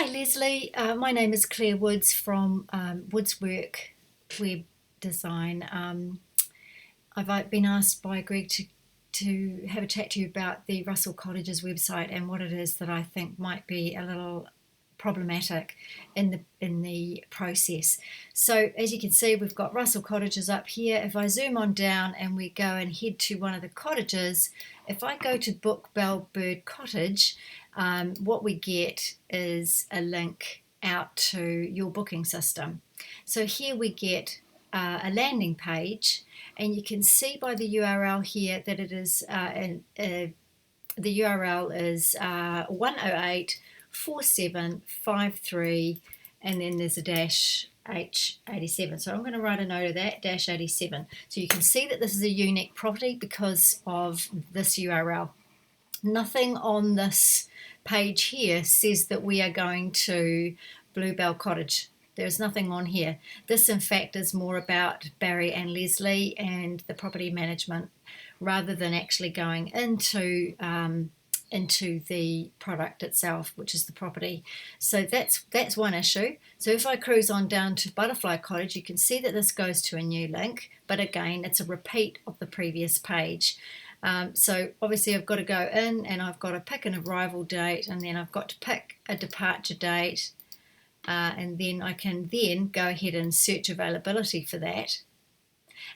Hi Leslie, my name is Claire Woods from Woods Work Web Design. I've been asked by Greg to have a chat to you about the Russell Cottages website and what it is that I think might be a little problematic in the process. So as you can see, we've got Russell Cottages up here. If I zoom on down and we go and head to one of the cottages, if I go to Book Bell Bird Cottage, what we get is a link out to your booking system. So here we get a landing page, and you can see by the URL here that it is the URL is 1084753, and then there's a dash H87. So I'm going to write a note of that, dash 87. So you can see that this is a unique property because of this URL. Nothing on this page here says that we are going to Bluebell Cottage. There's nothing on here. This in fact is more about Barry and Leslie and the property management rather than actually going into the product itself, which is the property. So that's one issue. So if I cruise on down to Butterfly Cottage, you can see that this goes to a new link, but again it's a repeat of the previous page. So obviously I've got to go in and I've got to pick an arrival date, and then I've got to pick a departure date, and then I can then go ahead and search availability for that.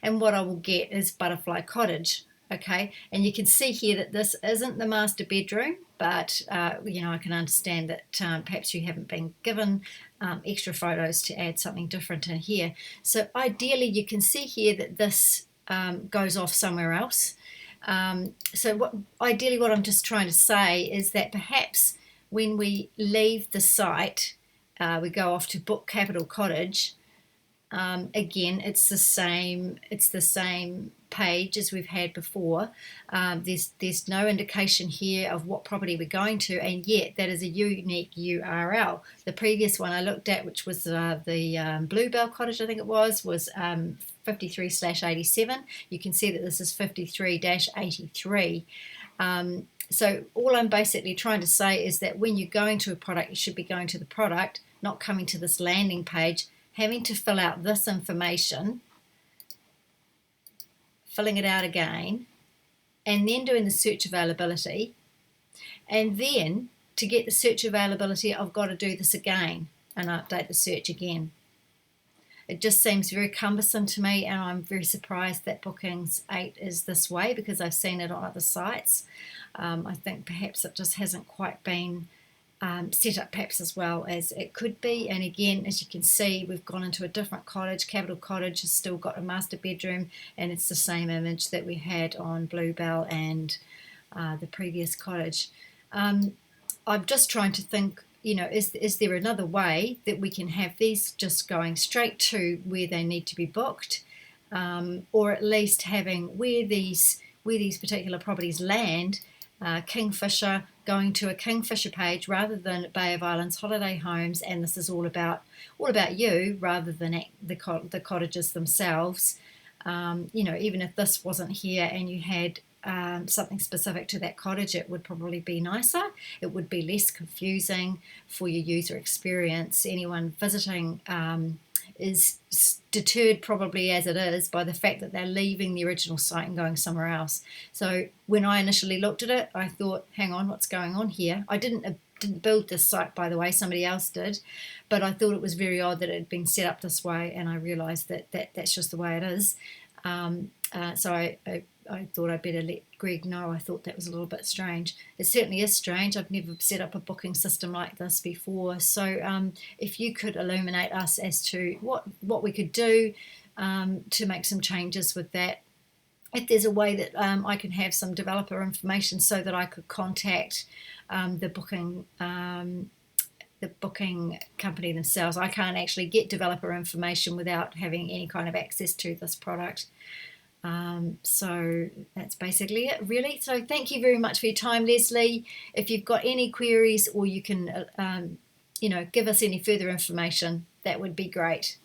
And what I will get is Butterfly Cottage. Okay, and you can see here that this isn't the master bedroom, but I can understand that perhaps you haven't been given extra photos to add something different in here. So ideally you can see here that this goes off somewhere else. Ideally what I'm just trying to say is that perhaps when we leave the site, we go off to Book Capital Cottage. Again, it's the same page as we've had before. There's no indication here of what property we're going to, and yet that is a unique URL. The previous one I looked at, which was the Bluebell Cottage, I think it was 53/87. You can see that this is 53-83. So all I'm basically trying to say is that when you're going to a product, you should be going to the product, not coming to this landing page, having to fill out this information, filling it out again, and then doing the search availability. And then to get the search availability, I've got to do this again and update the search again. It just seems very cumbersome to me, and I'm very surprised that Bookings 8 is this way, because I've seen it on other sites. I think perhaps it just hasn't quite been set up perhaps as well as it could be. And again, as you can see, we've gone into a different cottage. Capital Cottage has still got a master bedroom, and it's the same image that we had on Bluebell and the previous cottage. I'm just trying to think, is there another way that we can have these just going straight to where they need to be booked, or at least having where these particular properties land, Kingfisher, going to a Kingfisher page rather than Bay of Islands holiday homes, and this is all about you rather than the cottages themselves. Even if this wasn't here and you had something specific to that cottage, it would probably be nicer. It would be less confusing for your user experience. Anyone visiting is deterred, probably as it is, by the fact that they're leaving the original site and going somewhere else. So when I initially looked at it, I thought, hang on, what's going on here? I didn't build this site, by the way, somebody else did, but I thought it was very odd that it had been set up this way, and I realised that that's just the way it is. So I thought I'd better let Greg know. I thought that was a little bit strange. It certainly is strange. I've never set up a booking system like this before. So if you could illuminate us as to what we could do to make some changes with that. If there's a way that I can have some developer information so that I could contact the booking company themselves. I can't actually get developer information without having any kind of access to this product. So that's basically it, really. So thank you very much for your time, Leslie. If you've got any queries, or you can give us any further information, that would be great.